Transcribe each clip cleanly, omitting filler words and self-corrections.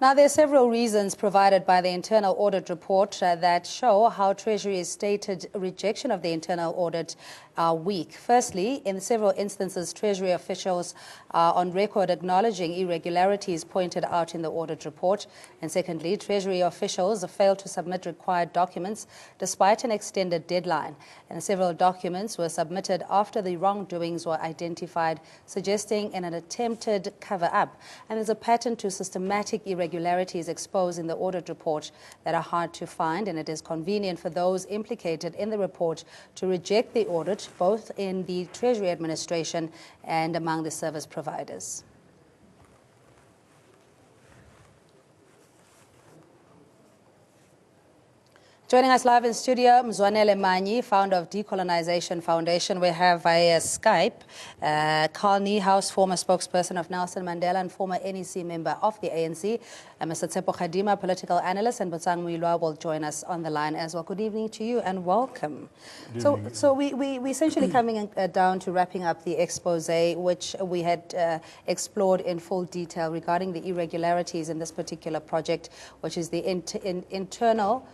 Now, there are several reasons provided by the internal audit report that show how Treasury's stated rejection of the internal audit are weak. Firstly, in several instances, Treasury officials are on record acknowledging irregularities pointed out in the audit report. And secondly, Treasury officials failed to submit required documents despite an extended deadline. And several documents were submitted after the wrongdoings were identified, suggesting an attempted cover-up. And there's a pattern to systematic irregularities exposed in the audit report that are hard to find, and it is convenient for those implicated in the report to reject the audit, both in the Treasury administration and among the service providers. Joining us live in studio, Mzwanele Manyi, founder of Decolonization Foundation. We have via Skype Carl Niehaus, former spokesperson of Nelson Mandela and former NEC member of the ANC. Mr. Tsepo Khadima, political analyst, and Botsang Muilwa will join us on the line as well. Good evening to you and welcome. So we essentially coming down to wrapping up the expose, which we had explored in full detail regarding the irregularities in this particular project, which is the internal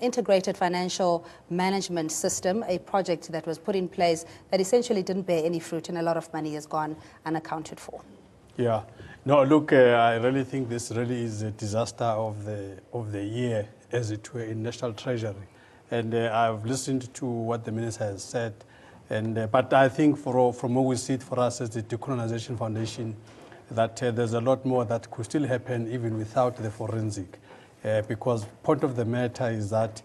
integrated financial management system, a project that was put in place that essentially didn't bear any fruit, and a lot of money has gone unaccounted for. Yeah. No, look, I really think this really is a disaster of the year, as it were, in National Treasury. And I've listened to what the minister has said. And but I think from where we sit for us as the Decolonization Foundation, that there's a lot more that could still happen even without the forensic. Because point of the matter is that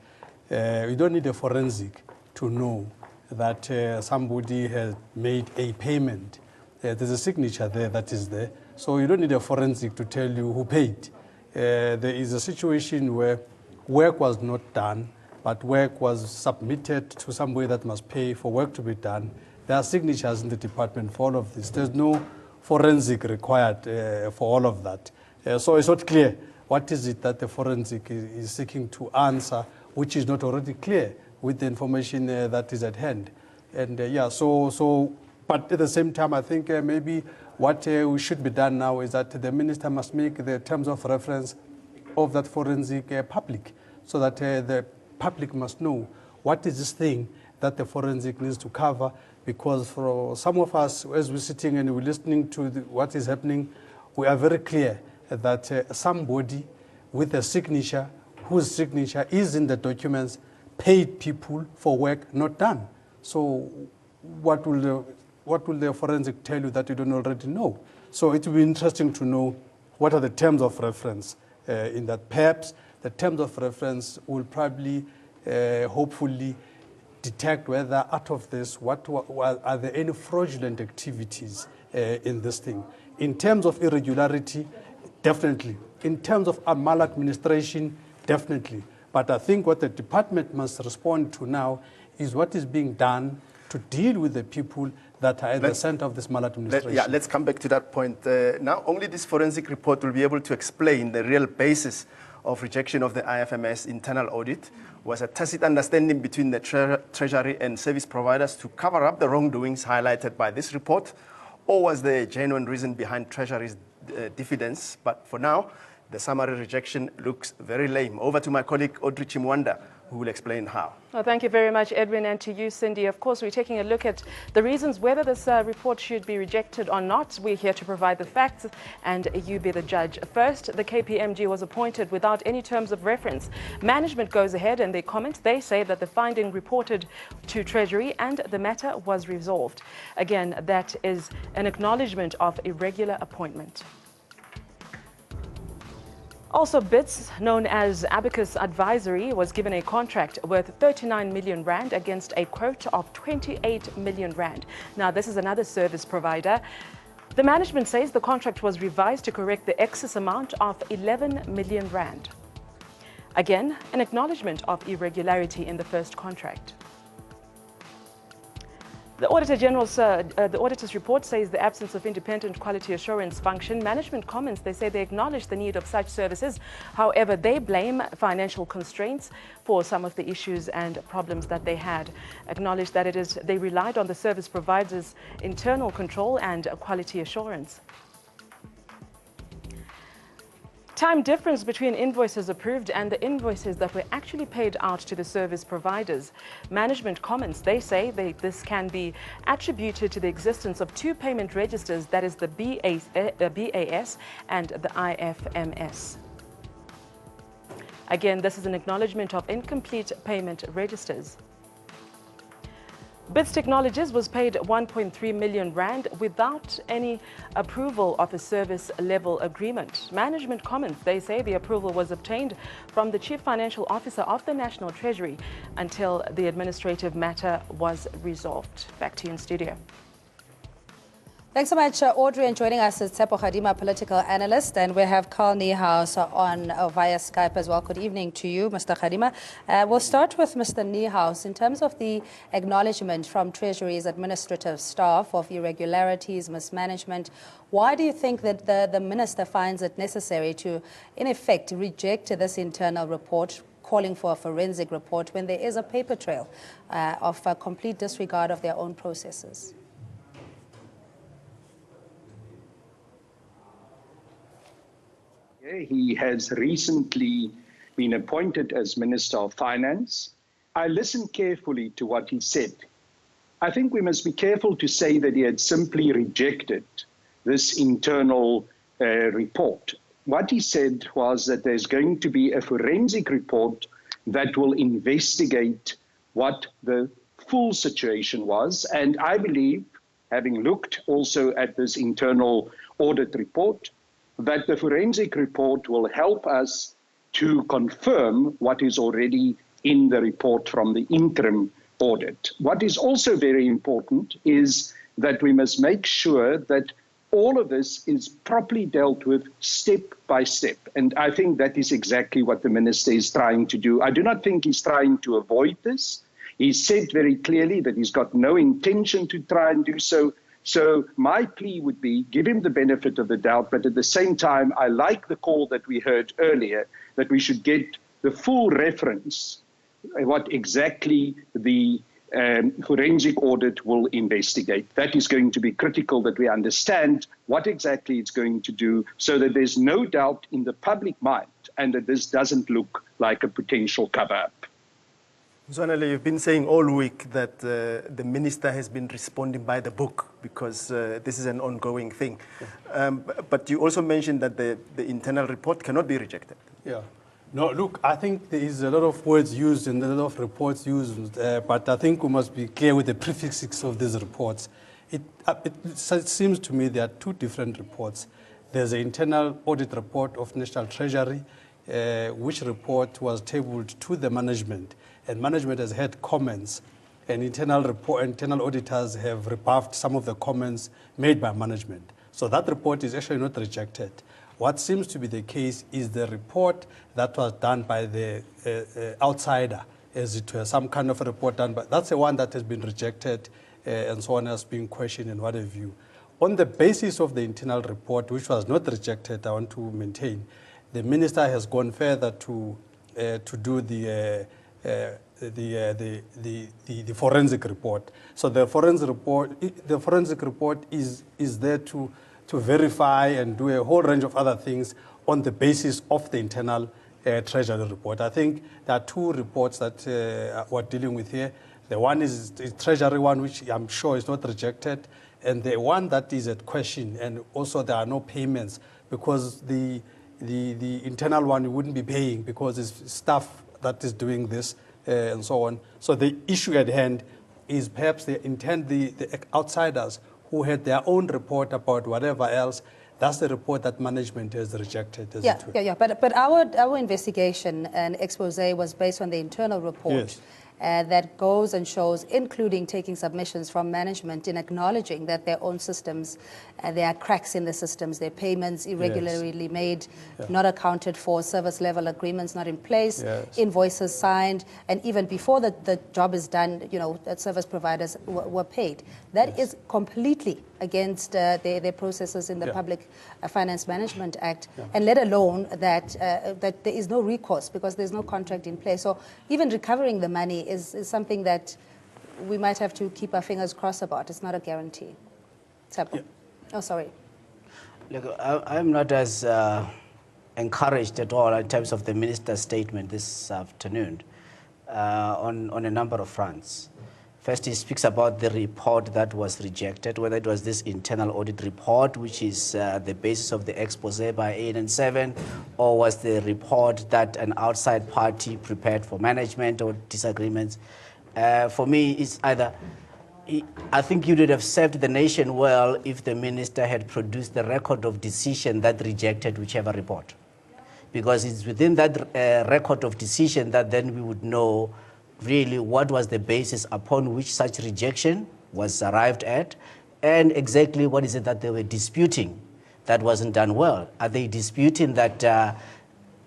you don't need a forensic to know that somebody has made a payment. There's a signature there that is there. So you don't need a forensic to tell you who paid. There is a situation where work was not done, but work was submitted to somebody that must pay for work to be done. There are signatures in the department for all of this. There's no forensic required for all of that. So it's not clear. What is it that the forensic is seeking to answer, which is not already clear with the information that is at hand? And yeah, but at the same time, I think maybe what should be done now is that the minister must make the terms of reference of that forensic public, so that the public must know what is this thing that the forensic needs to cover. Because for some of us, as we're sitting and we're listening to what is happening, we are very clear that somebody with a signature, whose signature is in the documents, paid people for work not done. So what will the forensic tell you that you don't already know? So it will be interesting to know what are the terms of reference in that. Perhaps the terms of reference will probably, hopefully, detect whether out of this, are there any fraudulent activities in this thing. In terms of irregularity, definitely. In terms of maladministration, definitely. But I think what the department must respond to now is what is being done to deal with the people that are at the center of this maladministration. Let's come back to that point. Now, only this forensic report will be able to explain the real basis of rejection of the IFMS internal audit. Was a tacit understanding between the Treasury and service providers to cover up the wrongdoings highlighted by this report? Or was there a genuine reason behind Treasury's diffidence? But for now, the summary rejection looks very lame. Over to my colleague Audrey Chimwanda, who will explain how. Well, thank you very much, Edwin, and to you, Cindy. Of course, we're taking a look at the reasons whether this report should be rejected or not. We're here to provide the facts, and you be the judge. First, the KPMG was appointed without any terms of reference. Management goes ahead and they comment. They say that the finding reported to Treasury and the matter was resolved. Again, that is an acknowledgement of irregular appointment. Also, BITS, known as Abacus Advisory, was given a contract worth 39 million rand against a quote of 28 million rand. Now, this is another service provider. The management says the contract was revised to correct the excess amount of 11 million rand. Again, an acknowledgement of irregularity in the first contract. The Auditor General's, the auditor's report says the absence of independent quality assurance function. Management comments, they say they acknowledge the need of such services. However, they blame financial constraints for some of the issues and problems that they had. Acknowledge that they relied on the service providers' internal control and quality assurance. Time difference between invoices approved and the invoices that were actually paid out to the service providers. Management comments, they say this can be attributed to the existence of two payment registers, that is the BAS and the IFMS. Again, this is an acknowledgement of incomplete payment registers. BITS Technologies was paid 1.3 million rand without any approval of a service level agreement. Management comments, they say the approval was obtained from the Chief Financial Officer of the National Treasury until the administrative matter was resolved. Back to you in studio. Thanks so much, Audrey, and joining us is Tsepo Khadima, political analyst, and we have Carl Niehaus on via Skype as well. Good evening to you, Mr. Khadima. We'll start with Mr. Niehaus. In terms of the acknowledgement from Treasury's administrative staff of irregularities, mismanagement, why do you think that the minister finds it necessary to, in effect, reject this internal report, calling for a forensic report, when there is a paper trail of a complete disregard of their own processes? He has recently been appointed as Minister of Finance. I listened carefully to what he said. I think we must be careful to say that he had simply rejected this internal report. What he said was that there's going to be a forensic report that will investigate what the full situation was. And I believe, having looked also at this internal audit report, that the forensic report will help us to confirm what is already in the report from the interim audit. What is also very important is that we must make sure that all of this is properly dealt with step by step. And I think that is exactly what the minister is trying to do. I do not think he's trying to avoid this. He said very clearly that he's got no intention to try and do so. So my plea would be, give him the benefit of the doubt, but at the same time, I like the call that we heard earlier, that we should get the full reference, what exactly the forensic audit will investigate. That is going to be critical, that we understand what exactly it's going to do, so that there's no doubt in the public mind and that this doesn't look like a potential cover-up. Zonele, you've been saying all week that the minister has been responding by the book because this is an ongoing thing. But you also mentioned that the internal report cannot be rejected. Yeah. No, look, I think there is a lot of words used and a lot of reports used, but I think we must be clear with the prefixes of these reports. It seems to me there are two different reports. There's an internal audit report of National Treasury, which report was tabled to the management, and management has had comments, and internal auditors have rebuffed some of the comments made by management. So that report is actually not rejected. What seems to be the case is the report that was done by the outsider, as it were, some kind of a report done, but that's the one that has been rejected, and so on has been questioned and what have you. On the basis of the internal report, which was not rejected, I want to maintain, the minister has gone further to do the forensic report. So the forensic report is there to verify and do a whole range of other things on the basis of the internal Treasury report. I think there are two reports that we're dealing with here. The one is the Treasury one, which I'm sure is not rejected, and the one that is at question, and also there are no payments, because the internal one you wouldn't be paying because it's staff that is doing this and so on. So the issue at hand is perhaps the outsiders who had their own report about whatever else. That's the report that management has rejected. Yeah. But our investigation and expose was based on the internal report. Yes. That goes and shows, including taking submissions from management in acknowledging that their own systems, there are cracks in the systems, their payments irregularly made, not accounted for, service level agreements not in place, invoices signed, and even before the job is done, that service providers were paid. That is completely against their processes in the Public Finance Management Act, and let alone that there is no recourse because there's no contract in place. So even recovering the money is something that we might have to keep our fingers crossed about. It's not a guarantee. Tsepo. Oh, sorry. Look, I'm not as encouraged at all in terms of the minister's statement this afternoon on a number of fronts. First, he speaks about the report that was rejected, whether it was this internal audit report, which is the basis of the expose by ANC, or was the report that an outside party prepared for management or disagreements. For me, it's either, I think you would have served the nation well if the minister had produced the record of decision that rejected whichever report. Because it's within that record of decision that then we would know really what was the basis upon which such rejection was arrived at, and exactly what is it that they were disputing that wasn't done well. Are they disputing that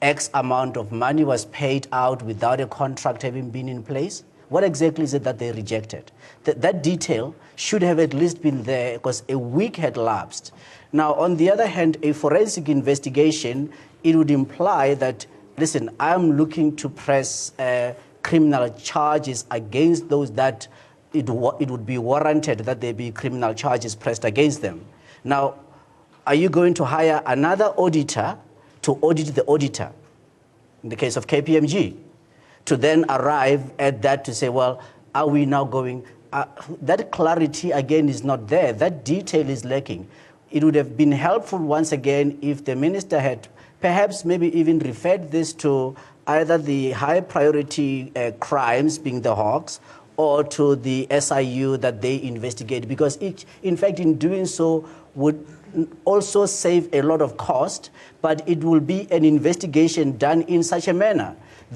X amount of money was paid out without a contract having been in place? What exactly is it that they rejected? That detail should have at least been there, because a week had lapsed. Now, on the other hand, a forensic investigation, it would imply that, listen, I'm looking to press criminal charges against those that it would be warranted that there be criminal charges pressed against them. Now, are you going to hire another auditor to audit the auditor, in the case of KPMG, to then arrive at that to say, well, are we now going, that clarity again is not there, that detail is lacking. It would have been helpful once again if the minister had perhaps maybe even referred this to either the high priority crimes, being the Hawks, or to the SIU that they investigate, because in fact, in doing so would also save a lot of cost, but it will be an investigation done in such a manner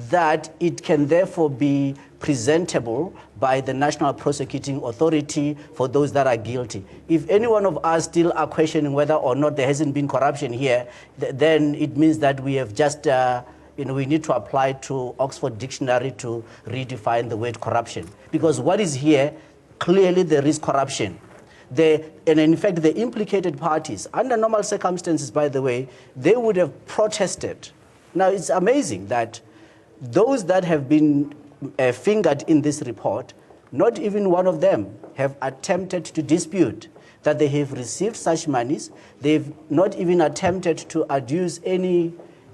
that it can therefore be presentable by the National Prosecuting Authority for those that are guilty. If any one of us still are questioning whether or not there hasn't been corruption here, then it means that we have just we need to apply to Oxford Dictionary to redefine the word corruption. Because what is here, clearly there is corruption. And in fact, the implicated parties, under normal circumstances, by the way, they would have protested. Now, it's amazing that those that have been fingered in this report, not even one of them have attempted to dispute that they have received such monies. They've not even attempted to adduce any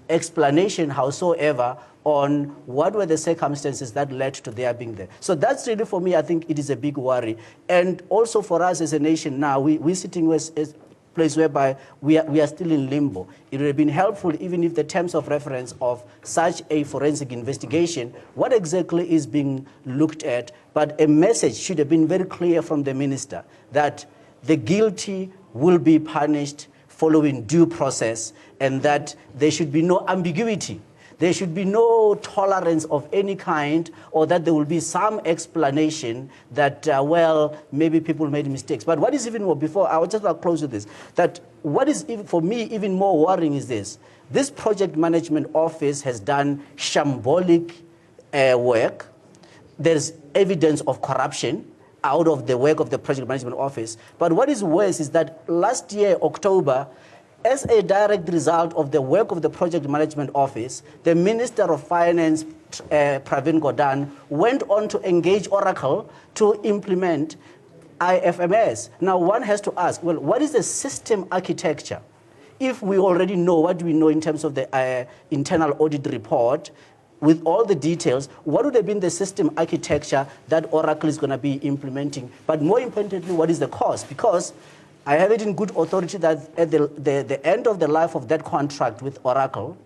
explanation howsoever on what were the circumstances that led to their being there. So that's really, for me, I think it is a big worry. And also for us as a nation now, we're sitting with a place whereby we are still in limbo. It would have been helpful even if the terms of reference of such a forensic investigation, what exactly is being looked at, but a message should have been very clear from the minister that the guilty will be punished following due process, and that there should be no ambiguity. There should be no tolerance of any kind, or that there will be some explanation that, well, maybe people made mistakes. But what is even more, before, I will just close with this, that what is, even, for me, even more worrying is this. This project management office has done shambolic work. There's evidence of corruption out of the work of the project management office. But what is worse is that last year, October, as a direct result of the work of the project management office, the Minister of Finance, Pravin Gordhan, went on to engage Oracle to implement IFMS. Now, one has to ask, well, what is the system architecture? If we already know what we know in terms of the internal audit report, with all the details, what would have been the system architecture that Oracle is going to be implementing? But more importantly, what is the cost? Because I have it in good authority that at the end of the life of that contract with Oracle,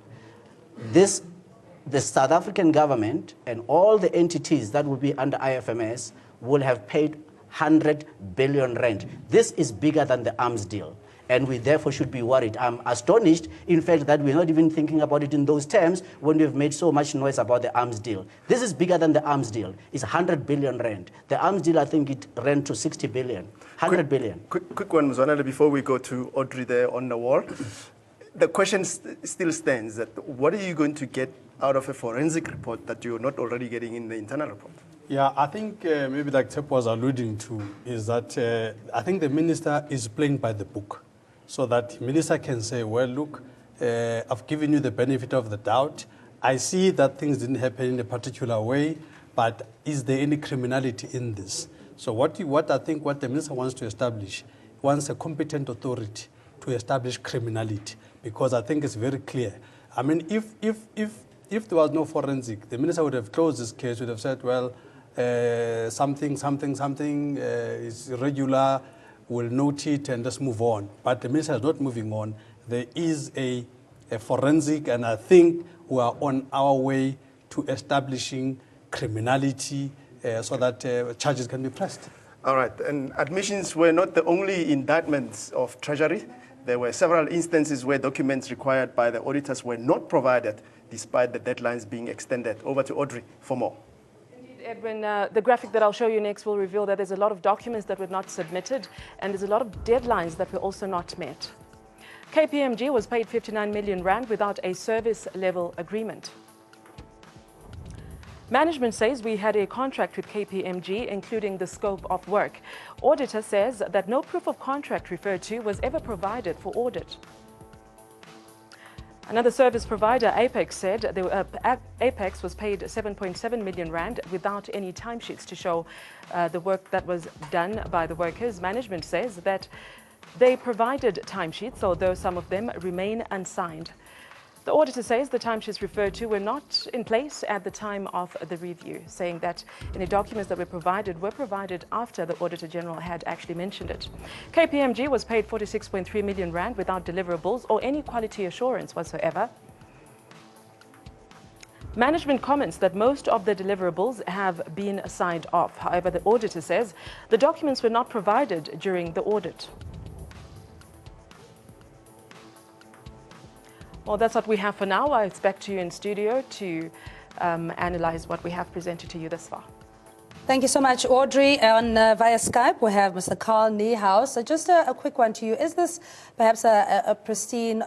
the South African government and all the entities that will be under IFMS will have paid 100 billion rand. This is bigger than the arms deal. And we therefore should be worried. I'm astonished, in fact, that we're not even thinking about it in those terms when we've made so much noise about the arms deal. This is bigger than the arms deal. It's 100 billion rand. The arms deal, I think it ran to 60 billion, 100 billion. Quick one, Mzwanele, before we go to Audrey there on the wall. The question still stands that what are you going to get out of a forensic report that you're not already getting in the internal report? Yeah, I think maybe like Tep was alluding to is that I think the minister is playing by the book. So that minister can say, well, look, I've given you the benefit of the doubt. I see that things didn't happen in a particular way, but is there any criminality in this? So what I think what the minister wants to establish, wants a competent authority to establish criminality, because I think it's very clear. I mean, if there was no forensic, the minister would have closed this case, would have said, well, something is irregular, we'll note it and just move on. But the minister is not moving on. There is a forensic, and I think we are on our way to establishing criminality so that charges can be pressed. All right, and admissions were not the only indictments of Treasury. There were several instances where documents required by the auditors were not provided, despite the deadlines being extended. Over to Audrey for more. Indeed, Edwin, the graphic that I'll show you next will reveal that there's a lot of documents that were not submitted, and there's a lot of deadlines that were also not met. KPMG was paid 59 million rand without a service level agreement. Management says we had a contract with KPMG, including the scope of work. Auditor says that no proof of contract referred to was ever provided for audit. Another service provider, Apex, said Apex was paid 7.7 million rand without any timesheets to show the work that was done by the workers. Management says that they provided timesheets, although some of them remain unsigned. The auditor says the timesheets referred to were not in place at the time of the review, saying that any documents that were provided after the Auditor General had actually mentioned it. KPMG was paid 46.3 million rand without deliverables or any quality assurance whatsoever. Management comments that most of the deliverables have been signed off. However, the auditor says the documents were not provided during the audit. Well, that's what we have for now. It's back to you in studio to analyze what we have presented to you thus far. Thank you so much, Audrey. Via Skype, we have Mr. Carl Niehaus. So just a quick one to you. Is this perhaps a pristine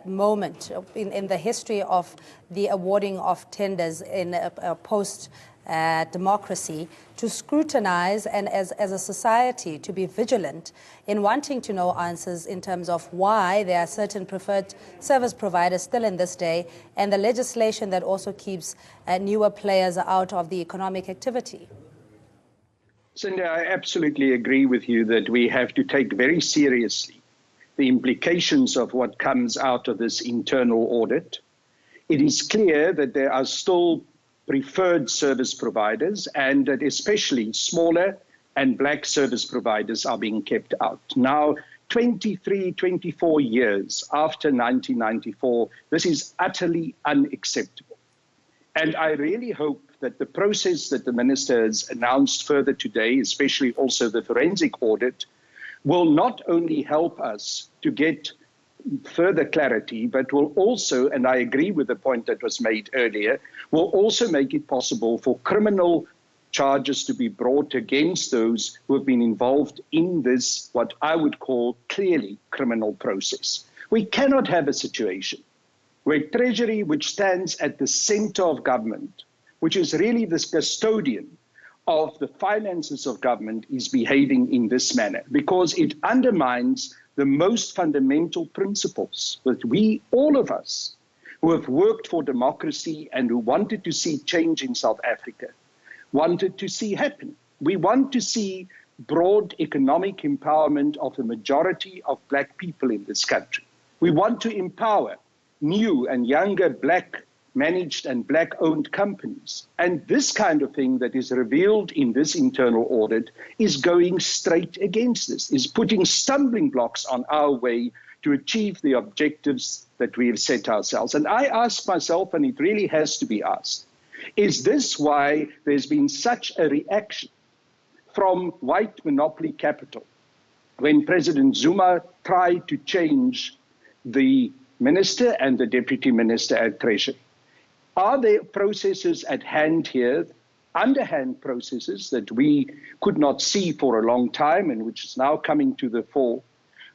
moment in the history of the awarding of tenders in a post-democracy to scrutinize and as a society to be vigilant in wanting to know answers in terms of why there are certain preferred service providers still in this day and the legislation that also keeps newer players out of the economic activity? Cindy, I absolutely agree with you that we have to take very seriously the implications of what comes out of this internal audit. It is clear that there are still preferred service providers and that especially smaller and black service providers are being kept out. Now, 23, 24 years after 1994, this is utterly unacceptable. And I really hope that the process that the minister has announced further today, especially also the forensic audit, will not only help us to get further clarity, but will also, and I agree with the point that was made earlier, will also make it possible for criminal charges to be brought against those who have been involved in this, what I would call clearly criminal process. We cannot have a situation where Treasury, which stands at the center of government, which is really the custodian of the finances of government, is behaving in this manner, because it undermines the most fundamental principles that we, all of us, who have worked for democracy and who wanted to see change in South Africa, wanted to see happen. We want to see broad economic empowerment of the majority of black people in this country. We want to empower new and younger black managed and black-owned companies. And this kind of thing that is revealed in this internal audit is going straight against this, is putting stumbling blocks on our way to achieve the objectives that we have set ourselves. And I ask myself, and it really has to be asked, is this why there's been such a reaction from white monopoly capital when President Zuma tried to change the minister and the deputy minister at Treasury? Are there processes at hand here, underhand processes that we could not see for a long time and which is now coming to the fore,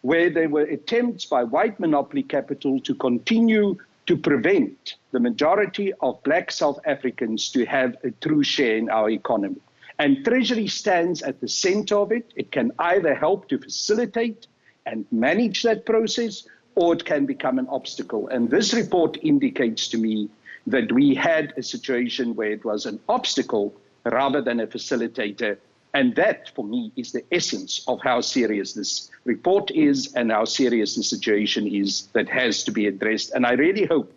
where there were attempts by white monopoly capital to continue to prevent the majority of black South Africans to have a true share in our economy? And Treasury stands at the center of it. It can either help to facilitate and manage that process, or it can become an obstacle. And this report indicates to me that we had a situation where it was an obstacle rather than a facilitator. And that, for me, is the essence of how serious this report is and how serious the situation is that has to be addressed. And I really hope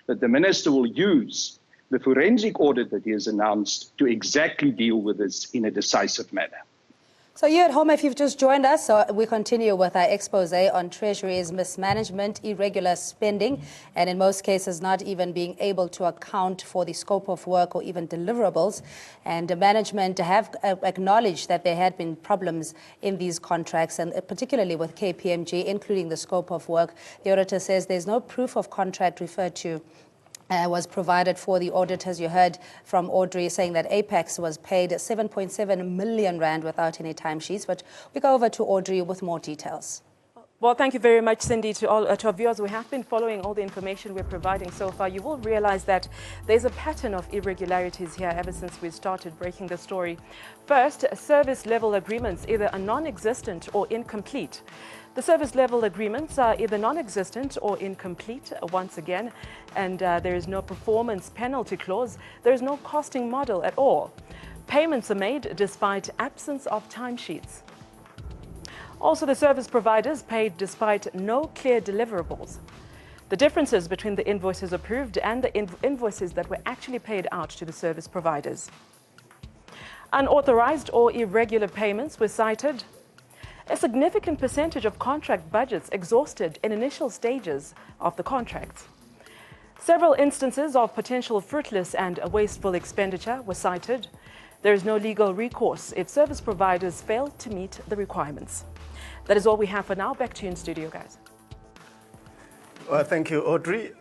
that the minister will use the forensic audit that he has announced to exactly deal with this in a decisive manner. So you at home, if you've just joined us, so we continue with our expose on Treasury's mismanagement, irregular spending, and in most cases not even being able to account for the scope of work or even deliverables. And the management have acknowledged that there had been problems in these contracts, and particularly with KPMG, including the scope of work. The auditor says there's no proof of contract referred to was provided for the audit, as you heard from Audrey, saying that Apex was paid 7.7 million rand without any timesheets. But we go over to Audrey with more details. Well, thank you very much, Cindy. To our viewers, we have been following all the information we're providing so far. You will realize that there's a pattern of irregularities here ever since we started breaking the story. First, service level agreements either are non-existent or incomplete. The service level agreements are either non-existent or incomplete, once again, and there is no performance penalty clause. There is no costing model at all. Payments are made despite absence of timesheets. Also, the service providers paid despite no clear deliverables. The differences between the invoices approved and the invoices that were actually paid out to the service providers. Unauthorized or irregular payments were cited. A significant percentage of contract budgets exhausted in initial stages of the contracts. Several instances of potential fruitless and wasteful expenditure were cited. There is no legal recourse if service providers fail to meet the requirements. That is all we have for now. Back to you in studio, guys. Well, thank you, Audrey.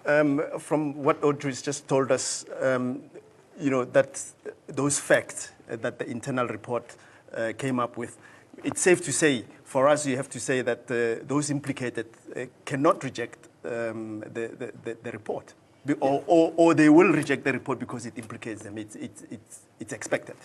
From what Audrey's just told us, that those facts that the internal report came up with, it's safe to say, for us, you have to say that those implicated cannot reject the report, or they will reject the report because it implicates them. It's expected.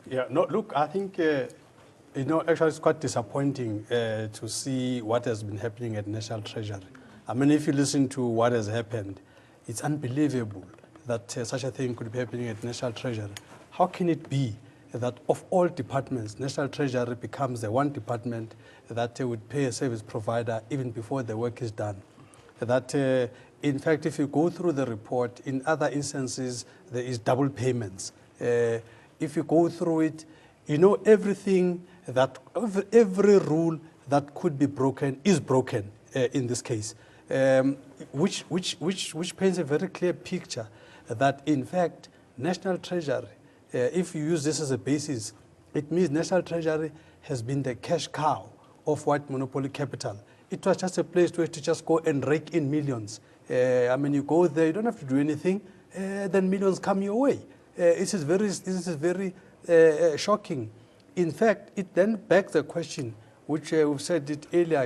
Yeah, no, look, I think, actually it's quite disappointing to see what has been happening at National Treasury. I mean, if you listen to what has happened, it's unbelievable that such a thing could be happening at National Treasury. How can it be that of all departments, National Treasury becomes the one department that would pay a service provider even before the work is done? That, in fact, if you go through the report, in other instances, there is double payments. If you go through it, everything that, every rule that could be broken is broken in this case, which paints a very clear picture that, in fact, National Treasury, if you use this as a basis, it means National Treasury has been the cash cow of white monopoly capital. It was just a place to just go and rake in millions. I mean, you go there, you don't have to do anything, then millions come your way. This is very shocking. In fact, it then begs the question, which we've said it earlier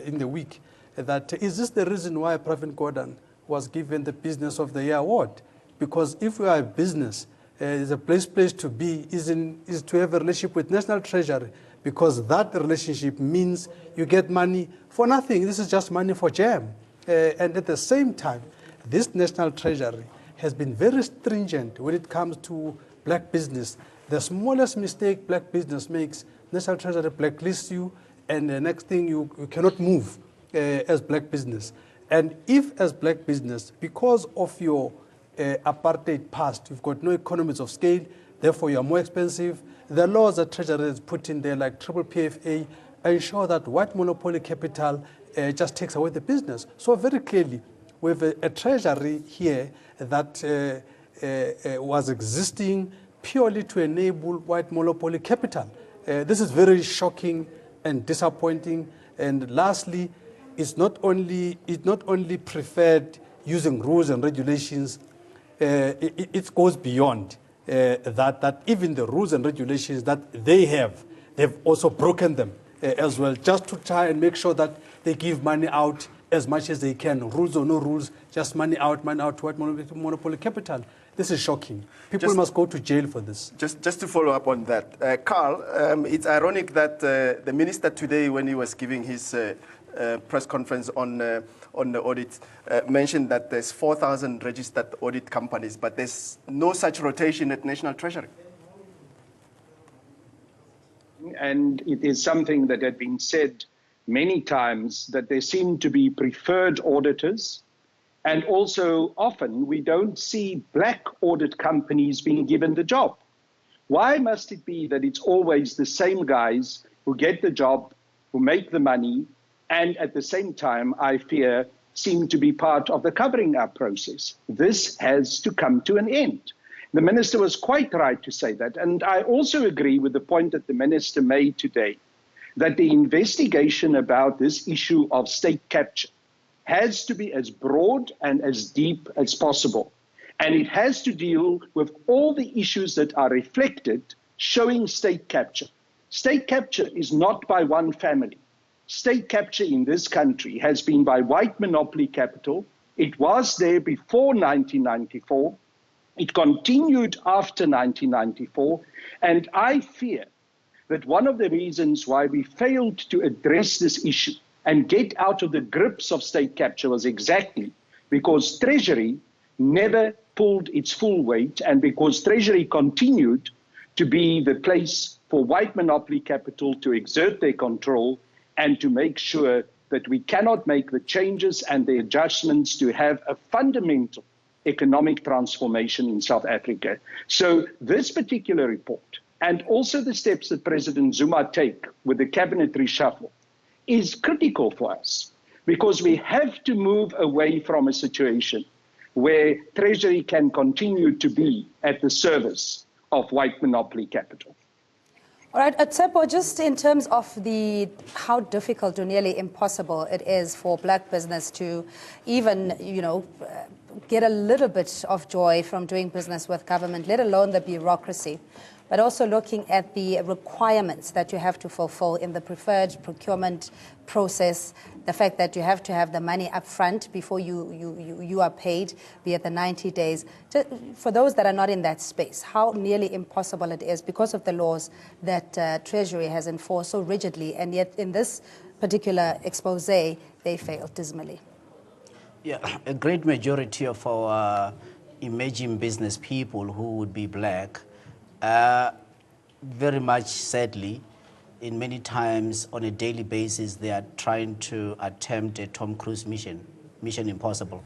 in the week, that is this the reason why Pravin Gordhan was given the Business of the Year award? Because if we are a business, the place to be is to have a relationship with National Treasury, because that relationship means you get money for nothing. This is just money for jam. And at the same time, this National Treasury has been very stringent when it comes to black business. The smallest mistake black business makes, National Treasury blacklists you, and the next thing you cannot move as black business. And if as black business, because of your apartheid past, you've got no economies of scale, therefore you are more expensive, the laws that Treasury has put in there, like triple PFA, ensure that white monopoly capital just takes away the business. So very clearly, we have a Treasury here that was existing purely to enable white monopoly capital. This is very shocking and disappointing. And lastly, it's not only preferred using rules and regulations, it goes beyond that even the rules and regulations that they've also broken them as well, just to try and make sure that they give money out as much as they can. Rules or no rules, just money out to white monopoly capital. This is shocking. People must go to jail for this. Just to follow up on that, Carl, it's ironic that the minister today, when he was giving his press conference on the audit, mentioned that there's 4,000 registered audit companies, but there's no such rotation at National Treasury. And it is something that had been said many times, that there seem to be preferred auditors And also, often, we don't see black audit companies being given the job. Why must it be that it's always the same guys who get the job, who make the money, and at the same time, I fear, seem to be part of the covering up process? This has to come to an end. The minister was quite right to say that. And I also agree with the point that the minister made today, that the investigation about this issue of state capture has to be as broad and as deep as possible. And it has to deal with all the issues that are reflected showing state capture. State capture is not by one family. State capture in this country has been by white monopoly capital. It was there before 1994. It continued after 1994. And I fear that one of the reasons why we failed to address this issue and get out of the grips of state capture was exactly because Treasury never pulled its full weight, and because Treasury continued to be the place for white monopoly capital to exert their control and to make sure that we cannot make the changes and the adjustments to have a fundamental economic transformation in South Africa. So this particular report, and also the steps that President Zuma take with the cabinet reshuffle, is critical for us, because we have to move away from a situation where Treasury can continue to be at the service of white monopoly capital. All right, Tsepo, just in terms of how difficult or nearly impossible it is for black business to even, get a little bit of joy from doing business with government, let alone the bureaucracy, but also looking at the requirements that you have to fulfill in the preferred procurement process, the fact that you have to have the money up front before you are paid, be it the 90 days. For those that are not in that space, how nearly impossible it is because of the laws that Treasury has enforced so rigidly, and yet in this particular expose, they failed dismally. Yeah, a great majority of our emerging business people who would be black, very much sadly, in many times on a daily basis, they are trying to attempt a Tom Cruise mission impossible.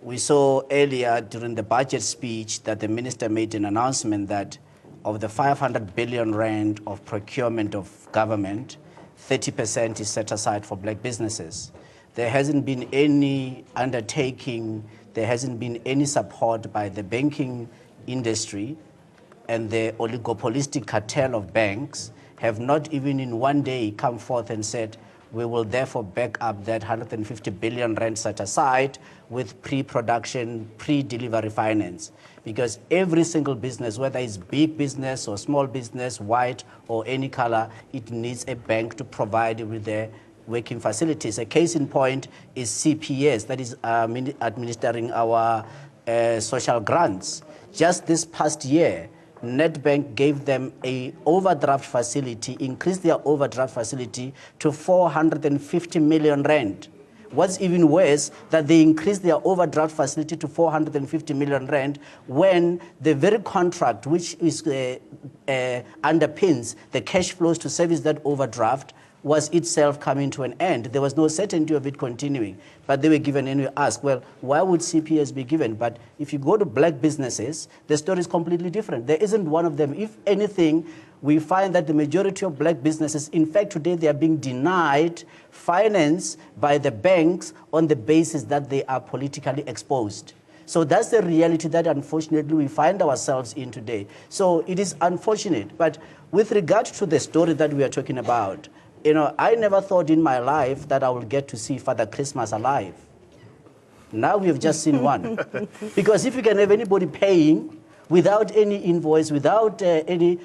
We saw earlier during the budget speech that the minister made an announcement that of the 500 billion rand of procurement of government, 30% is set aside for black businesses. There hasn't been any undertaking, there hasn't been any support by the banking industry, and the oligopolistic cartel of banks have not even in one day come forth and said, we will therefore back up that 150 billion rand set aside with pre-production, pre-delivery finance. Because every single business, whether it's big business or small business, white or any color, it needs a bank to provide with their working facilities. A case in point is CPS, that is administering our social grants. Just this past year, Nedbank gave them a overdraft facility, increased their overdraft facility to 450 million rand. What's even worse, that they increased their overdraft facility to 450 million rand when the very contract which is underpins the cash flows to service that overdraft was itself coming to an end. There was no certainty of it continuing, but they were given, and we ask, well, why would CPS be given? But if you go to black businesses, the story is completely different. There isn't one of them. If anything, we find that the majority of black businesses, in fact, today they are being denied finance by the banks on the basis that they are politically exposed. So that's the reality that unfortunately we find ourselves in today. So it is unfortunate, but with regard to the story that we are talking about, I never thought in my life that I would get to see Father Christmas alive. Now we have just seen one. Because if you can have anybody paying without any invoice, without an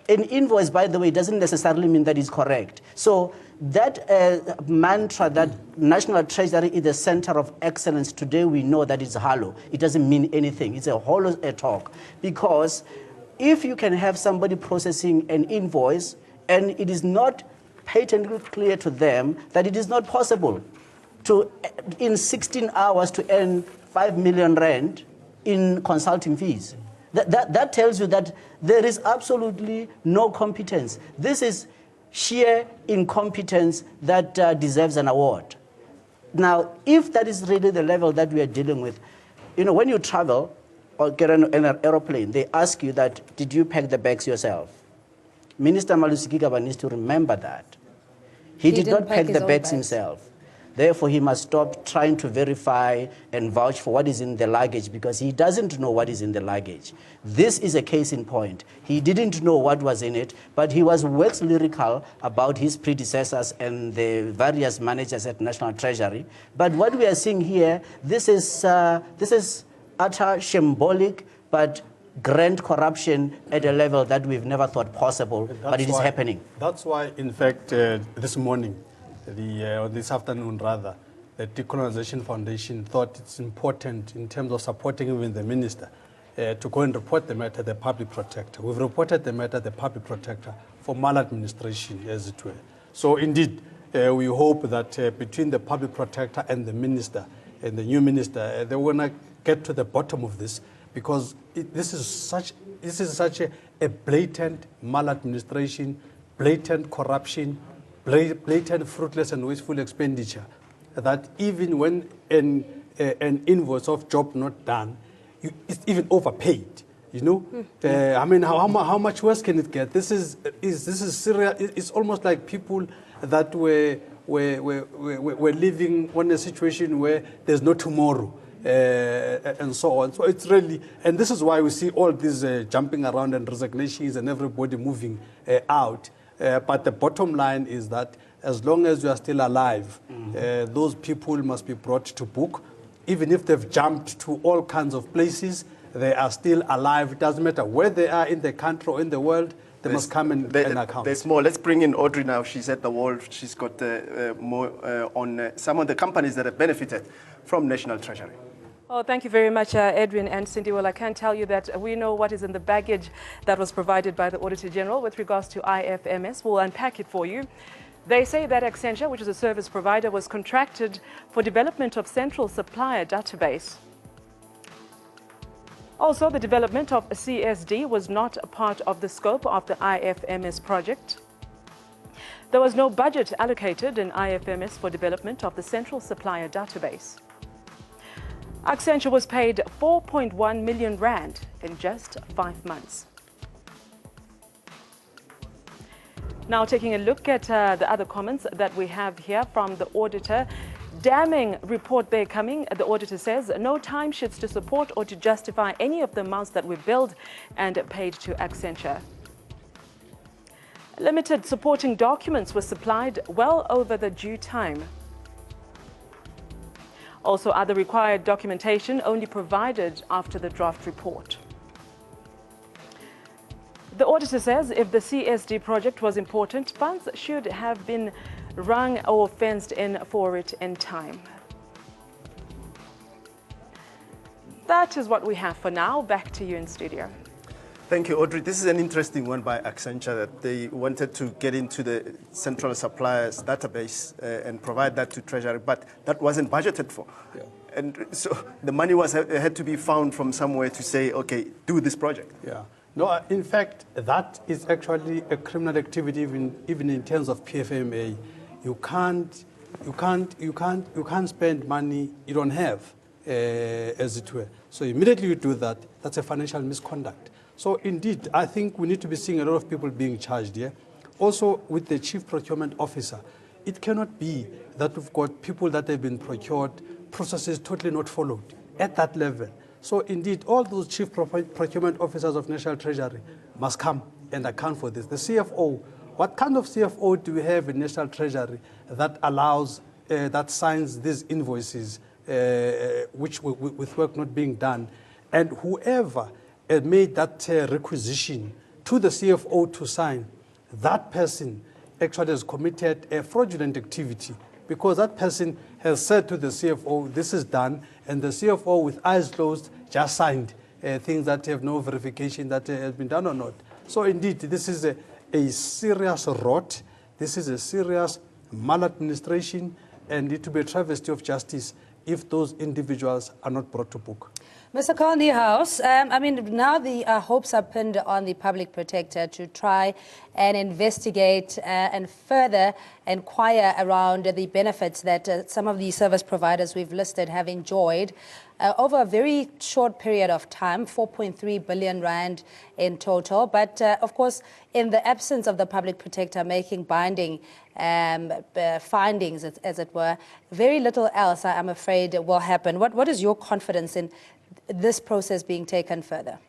invoice, by the way, doesn't necessarily mean that is correct. So that mantra that National Treasury is the center of excellence, today we know that it's hollow. It doesn't mean anything. It's a hollow talk. Because if you can have somebody processing an invoice and it is not patently clear to them that it is not possible to, in 16 hours, to earn 5 million rand in consulting fees. That tells you that there is absolutely no competence. This is sheer incompetence that deserves an award. Now, if that is really the level that we are dealing with, you know, when you travel or get on an aeroplane, they ask you that, did you pack the bags yourself? Minister Malusi Gigaba needs to remember that. He did not pack the bags himself. Therefore, he must stop trying to verify and vouch for what is in the luggage, because he doesn't know what is in the luggage. This is a case in point. He didn't know what was in it, but he was wax lyrical about his predecessors and the various managers at National Treasury. But what we are seeing here, this is utter shambolic, but grand corruption at a level that we've never thought possible, but it is happening. That's why, in fact, this morning, or this afternoon rather, the Decolonization Foundation thought it's important in terms of supporting even the minister to go and report the matter to the public protector. We've reported the matter to the public protector for maladministration, as it were. So indeed, we hope that between the public protector and the minister, and the new minister, they want to get to the bottom of this, because this is such a blatant maladministration, blatant corruption, blatant fruitless and wasteful expenditure, that even when an invoice of job not done, it's even overpaid. You know, I mean, how much worse can it get? This is serious. It's almost like people that were living in a situation where there's no tomorrow. And so on. So it's really, and this is why we see all these jumping around and resignations and everybody moving out. But the bottom line is that as long as you are still alive, those people must be brought to book. Even if they've jumped to all kinds of places, they are still alive. It doesn't matter where they are in the country or in the world, they must come and account. There's more. Let's bring in Audrey now. She's at the wall. She's got more on some of the companies that have benefited from National Treasury. Oh, thank you very much, Edwin and Cindy. Well, I can tell you that we know what is in the baggage that was provided by the Auditor General with regards to IFMS. We'll unpack it for you. They say that Accenture, which is a service provider, was contracted for development of central supplier database. Also, the development of CSD was not a part of the scope of the IFMS project. There was no budget allocated in IFMS for development of the central supplier database. Accenture was paid 4.1 million rand in just 5 months. Now taking a look at the other comments that we have here from the auditor. Damning report there coming. The auditor says no timesheets to support or to justify any of the amounts that were billed and paid to Accenture. Limited supporting documents were supplied well over the due time. Also, other required documentation only provided after the draft report. The auditor says if the CSD project was important, funds should have been wrung or fenced in for it in time. That is what we have for now. Back to you in studio. Thank you, Audrey. This is an interesting one by Accenture, that they wanted to get into the central suppliers database and provide that to Treasury, but that wasn't budgeted for. Yeah. And so the money had to be found from somewhere to say, okay, do this project. Yeah. No, in fact, that is actually a criminal activity, even in terms of PFMA. You can't spend money you don't have, as it were. So immediately you do that, that's a financial misconduct. So indeed, I think we need to be seeing a lot of people being charged here. Also, with the chief procurement officer, it cannot be that we've got people that have been procured, processes totally not followed at that level. So indeed, all those chief procurement officers of National Treasury must come and account for this. The CFO, what kind of CFO do we have in National Treasury that allows, that signs these invoices, with work not being done? And whoever made that requisition to the CFO to sign, that person actually has committed a fraudulent activity, because that person has said to the CFO, this is done, and the CFO with eyes closed just signed things that have no verification that has been done or not. So indeed, this is a serious rot. This is a serious maladministration, and it will be a travesty of justice if those individuals are not brought to book. Mr. Carl Niehaus, I mean, now the hopes are pinned on the public protector to try and investigate and further inquire around the benefits that some of the service providers we've listed have enjoyed over a very short period of time, 4.3 billion rand in total. But of course, in the absence of the public protector making binding findings, as it were, very little else, I'm afraid, will happen. What is your confidence in this process being taken further?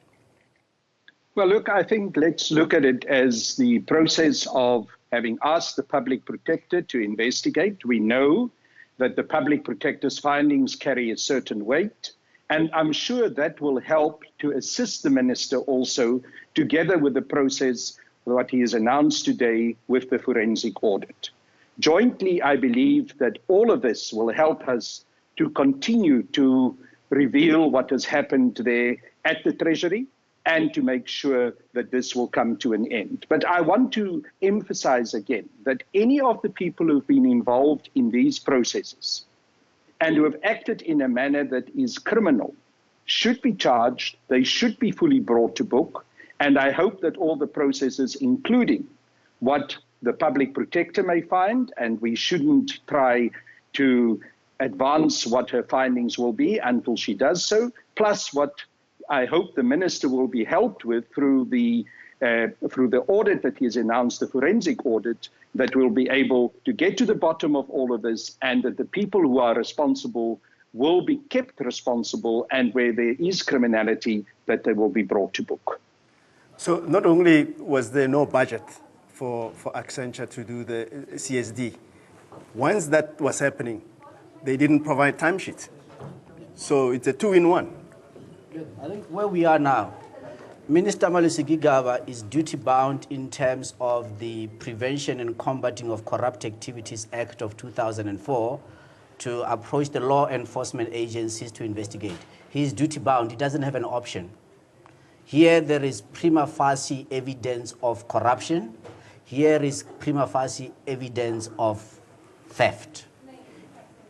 Well, look, I think let's look at it as the process of having asked the public protector to investigate. We know that the public protector's findings carry a certain weight, and I'm sure that will help to assist the minister also, together with the process, what he has announced today with the forensic audit. Jointly, I believe that all of this will help us to continue to reveal what has happened there at the Treasury and to make sure that this will come to an end. But I want to emphasize again that any of the people who've been involved in these processes and who have acted in a manner that is criminal should be charged, they should be fully brought to book, and I hope that all the processes, including what the public protector may find, and we shouldn't try to advance what her findings will be until she does so, plus what I hope the minister will be helped with through the audit that he has announced, the forensic audit, that will be able to get to the bottom of all of this, and that the people who are responsible will be kept responsible, and where there is criminality, that they will be brought to book. So not only was there no budget for Accenture to do the CSD, once that was happening, they didn't provide timesheets. So it's a two-in-one. I think where we are now, Minister Malusi Gigaba is duty-bound in terms of the Prevention and Combating of Corrupt Activities Act of 2004 to approach the law enforcement agencies to investigate. He is duty-bound. He doesn't have an option. Here there is prima facie evidence of corruption. Here is prima facie evidence of theft.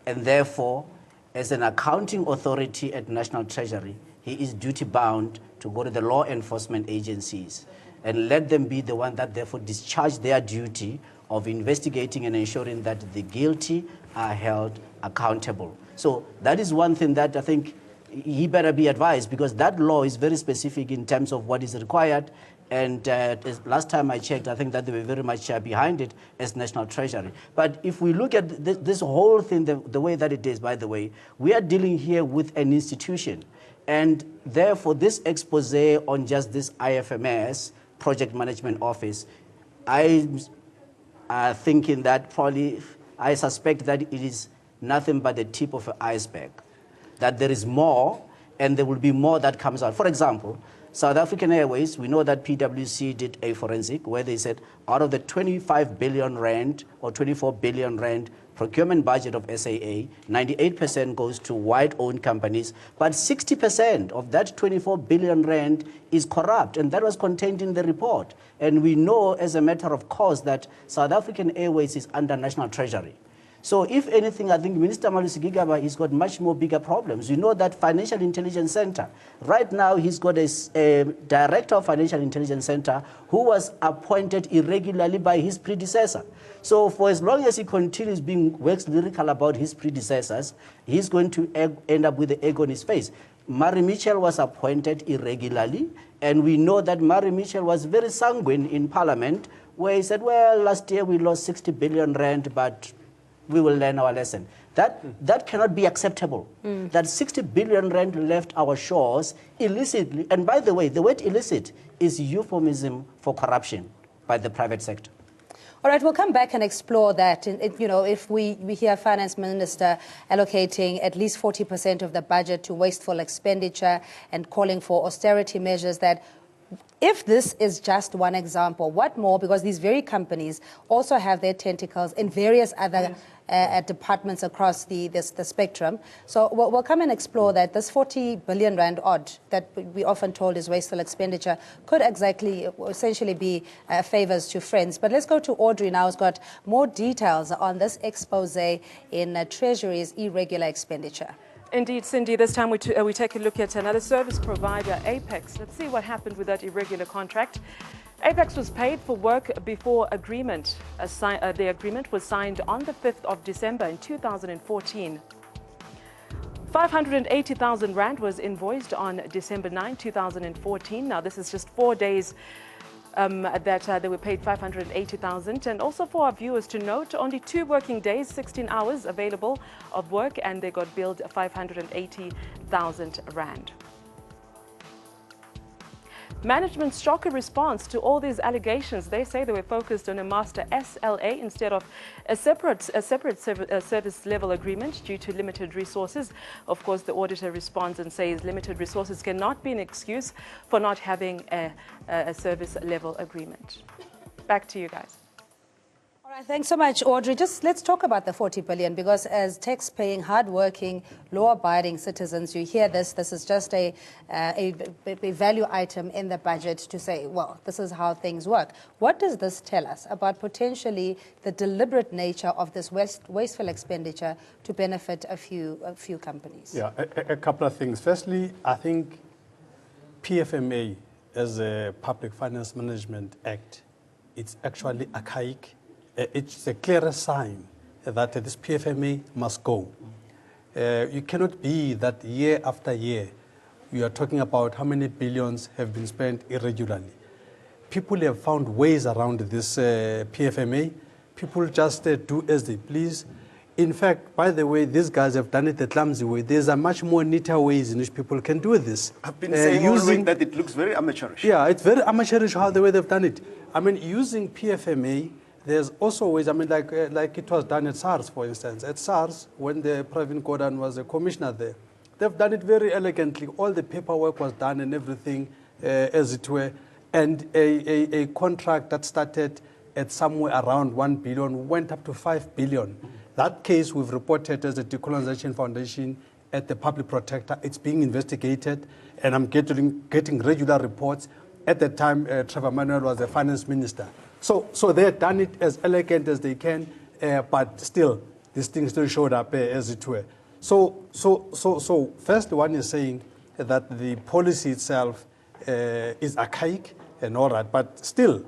And therefore, as an accounting authority at National Treasury, he is duty-bound to go to the law enforcement agencies and let them be the one that therefore discharge their duty of investigating and ensuring that the guilty are held accountable. So that is one thing that I think he better be advised, because that law is very specific in terms of what is required. And last time I checked, I think that they were very much behind it as National Treasury. But if we look at this whole thing, the way that it is, by the way, we are dealing here with an institution. And therefore, this expose on just this IFMS, Project Management Office, I'm thinking that probably, I suspect that it is nothing but the tip of an iceberg, that there is more, and there will be more that comes out. For example, South African Airways, we know that PwC did a forensic where they said out of the 25 billion rand or 24 billion rand procurement budget of SAA, 98% goes to white-owned companies, but 60% of that 24 billion rand is corrupt, and that was contained in the report. And we know as a matter of course that South African Airways is under National Treasury. So if anything, I think Minister Malusi Gigaba, he's got much more bigger problems. You know that Financial Intelligence Center, right now he's got a director of Financial Intelligence Center who was appointed irregularly by his predecessor. So for as long as he continues being wax lyrical about his predecessors, he's going to end up with the egg on his face. Murray Mitchell was appointed irregularly, and we know that Murray Mitchell was very sanguine in Parliament, where he said, well, last year we lost 60 billion rand, but we will learn our lesson. That cannot be acceptable. That 60 billion rand left our shores illicitly. And by the way, the word illicit is euphemism for corruption by the private sector. All right, we'll come back and explore that. If we hear Finance Minister allocating at least 40% of the budget to wasteful expenditure and calling for austerity measures that If this is just one example, what more? Because these very companies also have their tentacles in various other departments across the spectrum. So we'll come and explore that this 40 billion rand odd that we often told is wasteful expenditure could essentially be favors to friends. But let's go to Audrey now, who's got more details on this expose in Treasury's irregular expenditure. Indeed, Cindy, this time we take a look at another service provider, Apex. Let's see what happened with that irregular contract. Apex was paid for work before agreement. The agreement was signed on the 5th of December in 2014. 580,000 rand was invoiced on December 9, 2014. Now, this is just 4 days that they were paid 580,000. And also for our viewers to note, only 2 working days, 16 hours available of work, and they got billed 580,000 rand. Management's shocker response to all these allegations. They say they were focused on a master SLA instead of a separate service level agreement due to limited resources. Of course, the auditor responds and says limited resources cannot be an excuse for not having a service level agreement. Back to you guys. All right, thanks so much, Audrey. Just let's talk about the 40 billion, because as tax-paying, hard-working, law-abiding citizens, you hear this. This is just a value item in the budget to say, well, this is how things work. What does this tell us about potentially the deliberate nature of this wasteful expenditure to benefit a few companies? Yeah, a couple of things. Firstly, I think PFMA, as a Public Finance Management Act, it's actually archaic. It's a clearer sign that this PFMA must go. You cannot be that year after year you are talking about how many billions have been spent irregularly. People have found ways around this PFMA. People just do as they please. In fact, by the way, these guys have done it the clumsy way. There's a much more neater ways in which people can do this. I've been saying using that it looks very amateurish. Yeah, it's very amateurish how the way they've done it. I mean, using PFMA, there's also ways, I mean, like it was done at SARS, for instance. At SARS, when the Pravin Gordhan was a commissioner there, they've done it very elegantly. All the paperwork was done and everything, as it were. And a contract that started at somewhere around 1 billion went up to 5 billion. That case we've reported as a decolonization foundation at the public protector. It's being investigated, and I'm getting regular reports. At the time, Trevor Manuel was the finance minister. So they had done it as elegant as they can, but still, this thing still showed up, as it were. So first one is saying that the policy itself is archaic and all that, but still,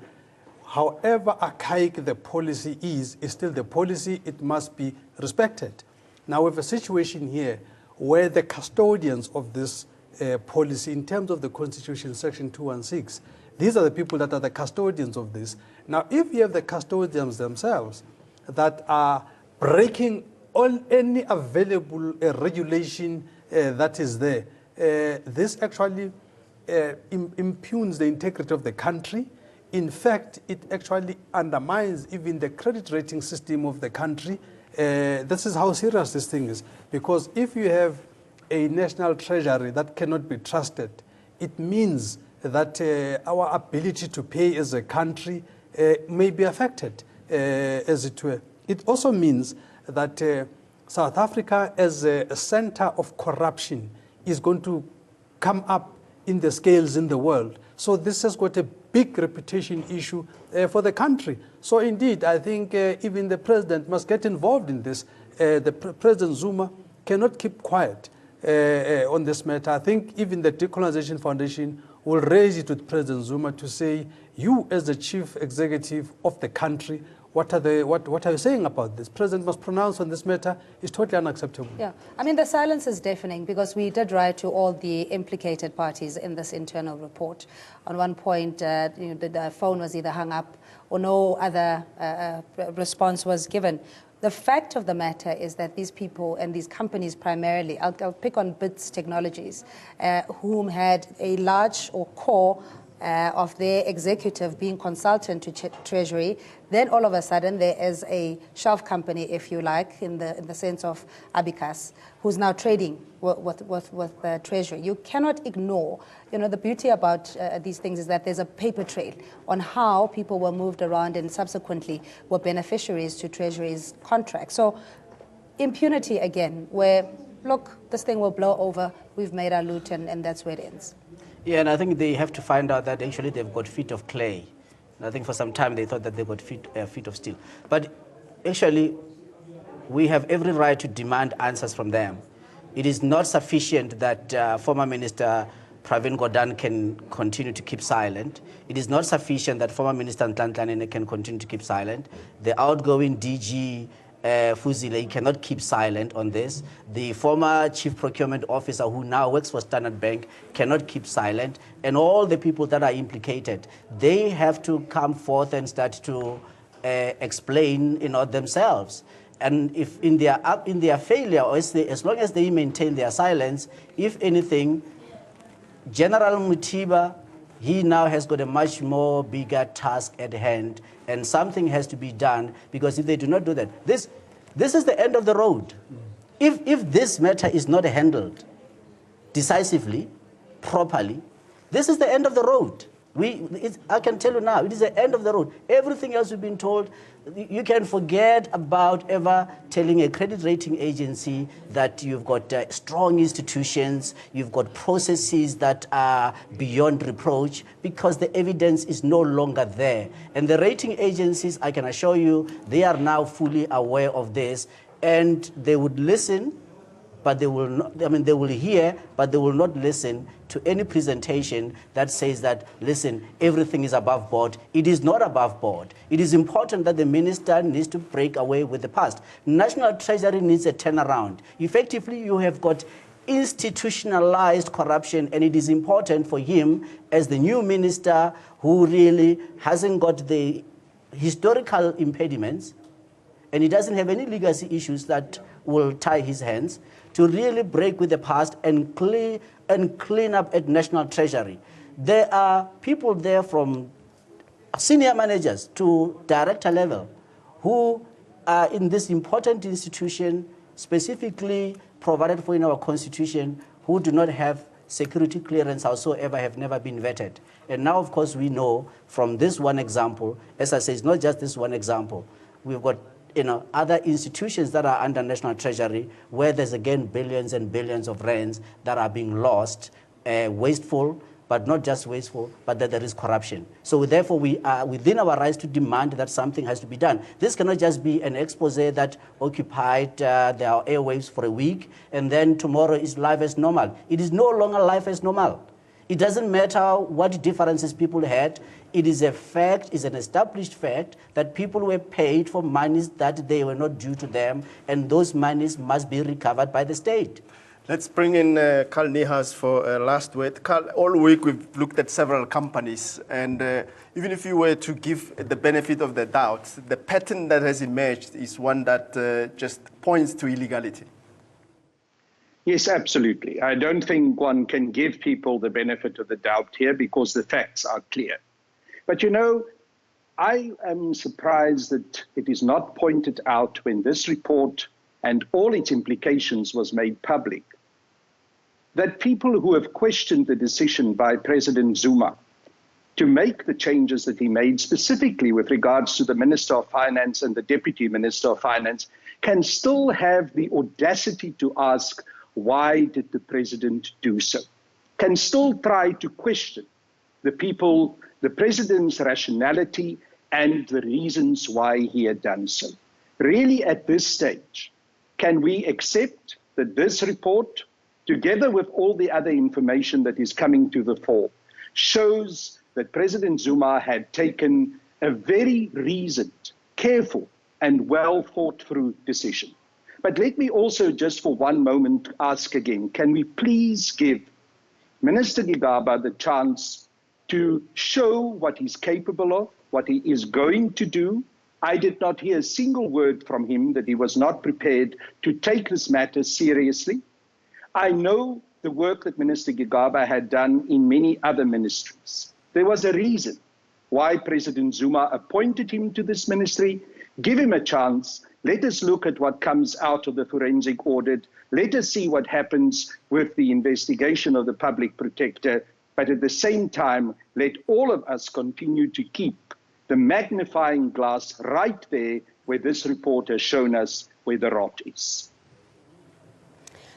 however archaic the policy is still the policy. It must be respected. Now, we have a situation here where the custodians of this policy, in terms of the Constitution, Section 216, these are the people that are the custodians of this. Now, if you have the custodians themselves that are breaking any available regulation that is there, this actually impugns the integrity of the country. In fact, it actually undermines even the credit rating system of the country. This is how serious this thing is. Because if you have a national treasury that cannot be trusted, it means that our ability to pay as a country may be affected, as it were. It also means that South Africa, as a center of corruption, is going to come up in the scales in the world. So this has got a big reputation issue for the country. So indeed, I think even the president must get involved in this. President Zuma cannot keep quiet on this matter. I think even the Decolonization Foundation will raise it with President Zuma to say, you as the chief executive of the country, what are you saying about this? President must pronounce on this matter. It's totally unacceptable. Yeah, I mean, the silence is deafening, because we did write to all the implicated parties in this internal report. On one point, the phone was either hung up or no other response was given. The fact of the matter is that these people and these companies primarily, I'll pick on BITS Technologies, whom had a large or core of their executive being consultant to Treasury, then all of a sudden there is a shelf company, if you like, in the sense of Abicas, who's now trading with the Treasury. You cannot ignore, the beauty about these things is that there's a paper trail on how people were moved around and subsequently were beneficiaries to Treasury's contract. So impunity again, where, look, this thing will blow over, we've made our loot, and that's where it ends. Yeah, and I think they have to find out that actually they've got feet of clay. And I think for some time they thought that they got feet of steel. But actually, we have every right to demand answers from them. It is not sufficient that former Minister Pravin Gordhan can continue to keep silent. It is not sufficient that former Minister Nhlanhla can continue to keep silent. The outgoing DG Fuzile cannot keep silent on this. The former chief procurement officer who now works for Standard Bank cannot keep silent. And all the people that are implicated, they have to come forth and start to explain themselves. And if in their failure, or as long as they maintain their silence, if anything, General Mutiba, he now has got a much more bigger task at hand, and something has to be done, because if they do not do that, this is the end of the road. If this matter is not handled decisively, properly, this is the end of the road. I can tell you now, it is the end of the road. Everything else we've been told, you can forget about ever telling a credit rating agency that you've got strong institutions, you've got processes that are beyond reproach, because the evidence is no longer there. And the rating agencies, I can assure you, they are now fully aware of this, and they would listen, but they will not, they will hear, but they will not listen to any presentation that says that, listen, everything is above board. It is not above board. It is important that the minister needs to break away with the past. National Treasury needs a turnaround. Effectively, you have got institutionalized corruption, and it is important for him, as the new minister who really hasn't got the historical impediments, and he doesn't have any legacy issues that will tie his hands, to really break with the past and clean up at National Treasury. There are people there from senior managers to director level who are in this important institution, specifically provided for in our constitution, who do not have security clearance whatsoever, have never been vetted. And now, of course, we know from this one example, as I say, it's not just this one example. We've got other institutions that are under National Treasury, where there's again billions and billions of rands that are being lost, wasteful, but not just wasteful, but that there is corruption. So therefore, we are within our rights to demand that something has to be done. This cannot just be an expose that occupied their airwaves for a week, and then tomorrow is life as normal. It is no longer life as normal. It doesn't matter what differences people had. It is a fact, it's an established fact, that people were paid for monies that they were not due to them, and those monies must be recovered by the state. Let's bring in Carl Nihas for a last word. Carl, all week we've looked at several companies, and even if you were to give the benefit of the doubt, the pattern that has emerged is one that just points to illegality. Yes, absolutely. I don't think one can give people the benefit of the doubt here, because the facts are clear. But I am surprised that it is not pointed out when this report and all its implications was made public, that people who have questioned the decision by President Zuma to make the changes that he made, specifically with regards to the Minister of Finance and the Deputy Minister of Finance, can still have the audacity to ask, why did the president do so? Can still try to question the president's rationality and the reasons why he had done so. Really, at this stage, can we accept that this report, together with all the other information that is coming to the fore, shows that President Zuma had taken a very reasoned, careful, and well thought through decision? But let me also just for one moment ask again, can we please give Minister Gigaba the chance to show what he's capable of, what he is going to do? I did not hear a single word from him that he was not prepared to take this matter seriously. I know the work that Minister Gigaba had done in many other ministries. There was a reason why President Zuma appointed him to this ministry. Give him a chance. Let us look at what comes out of the forensic audit. Let us see what happens with the investigation of the public protector. But at the same time, let all of us continue to keep the magnifying glass right there where this report has shown us where the rot is.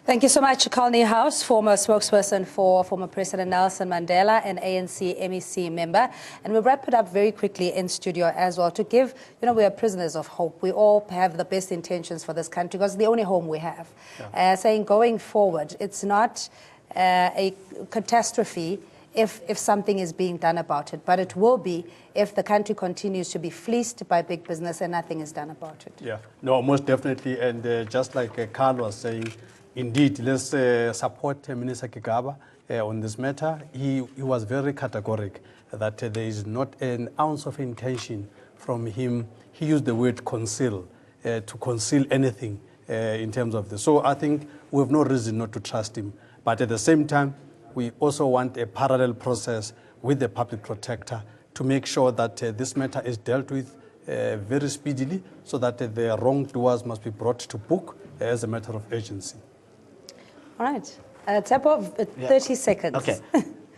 Thank you so much, Carl Niehaus, former spokesperson for former President Nelson Mandela and ANC MEC member. And we'll wrap it up very quickly in studio as well to give, we are prisoners of hope. We all have the best intentions for this country because it's the only home we have. Yeah. Saying going forward, it's not a catastrophe if something is being done about it, but it will be if the country continues to be fleeced by big business and nothing is done about it. Yeah, no, most definitely. And just like Carl was saying, indeed, let's support Minister Kigaba on this matter. He was very categoric that there is not an ounce of intention from him. He used the word conceal, to conceal anything in terms of this. So I think we have no reason not to trust him. But at the same time, we also want a parallel process with the public protector to make sure that this matter is dealt with very speedily so that the wrongdoers must be brought to book as a matter of urgency. All right. Tsepo, 30 seconds. Okay.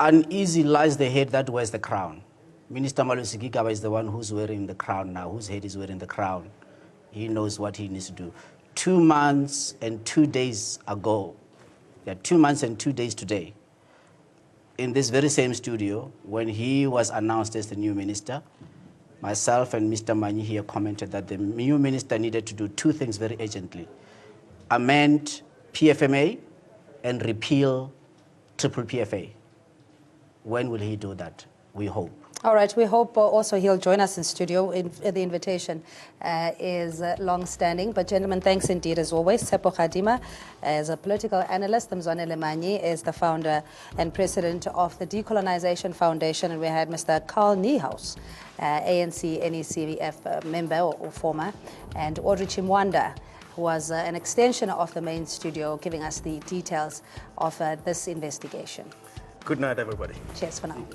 Uneasy lies the head that wears the crown. Minister Malusi Gigaba is the one who's wearing the crown now, whose head is wearing the crown. He knows what he needs to do. 2 months and 2 days ago, 2 months and 2 days today, in this very same studio, when he was announced as the new minister, myself and Mr. Manyi here commented that the new minister needed to do 2 things very urgently. Amend PFMA and repeal triple PFA. When will he do that? We hope. All right, we hope also he'll join us in studio. The invitation is long-standing. But gentlemen, thanks indeed as always. Tsepo Khadima is a political analyst. Mzwane Lemanyi is the founder and president of the Decolonization Foundation. And we had Mr. Carl Niehaus, ANC NECF member or former, and Audrey Chimwanda, who was an extension of the main studio, giving us the details of this investigation. Good night, everybody. Cheers for now.